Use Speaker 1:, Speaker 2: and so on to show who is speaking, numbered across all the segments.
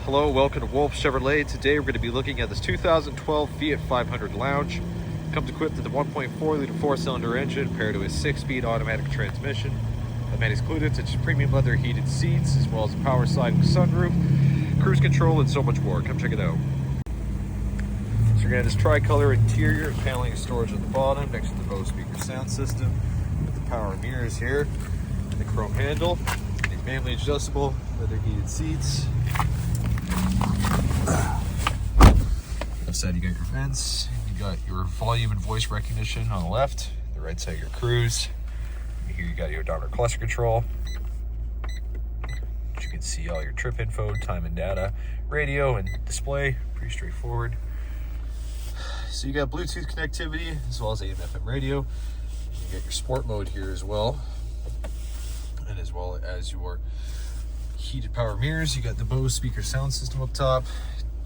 Speaker 1: Hello, welcome to Wolfe Chevrolet. Today we're going to be looking at this 2012 Fiat 500 Lounge. Comes equipped with a 1.4 liter 4-cylinder engine paired to a 6-speed automatic transmission. Amenities included such as premium leather heated seats, as well as a power sliding sunroof, cruise control, and so much more. Come check it out. So you're going to have this tri-color interior and paneling and storage on the bottom next to the Bose speaker sound system with the power mirrors here and the chrome handle. The manually adjustable leather heated seats. Left side you got your vents, you got your volume and voice recognition on the left, the right side your cruise. And here you got your odometer cluster control. You can see all your trip info, time and data, radio and display, pretty straightforward. So you got Bluetooth connectivity as well as AM/FM radio. You got your sport mode here as well, and as well as your heated power mirrors. You got the Bose speaker sound system up top,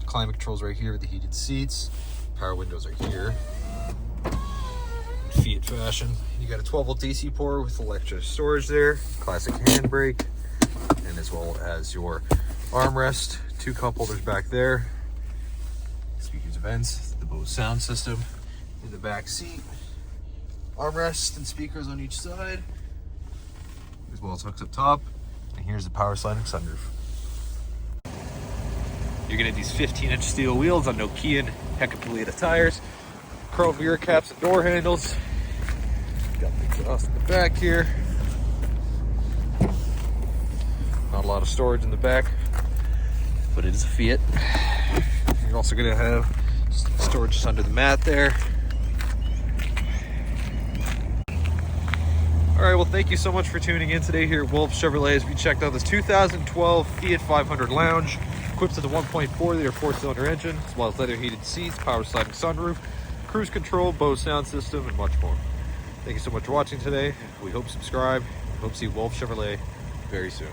Speaker 1: climate controls right here with the heated seats, power windows are here, Fiat fashion. You got a 12-volt DC port with electric storage there, classic handbrake, and as well as your armrest, 2 cup holders back there, speakers and vents, the Bose sound system in the back seat, armrest and speakers on each side, as well as hooks up top. And here's the power sliding sunroof. You're gonna have these 15-inch steel wheels on Nokian Hecapelita tires, chrome mirror caps and door handles. Got the exhaust in the back here. Not a lot of storage in the back, but it is a Fiat. You're also gonna have storage just under the mat there. All right, well, thank you so much for tuning in today here at Wolfe Chevrolet as we checked out this 2012 Fiat 500 Lounge, equipped with a 1.4 liter 4-cylinder engine, as well as leather heated seats, power sliding sunroof, cruise control, Bose sound system, and much more. Thank you so much for watching today. We hope you subscribe. We hope to see Wolfe Chevrolet very soon.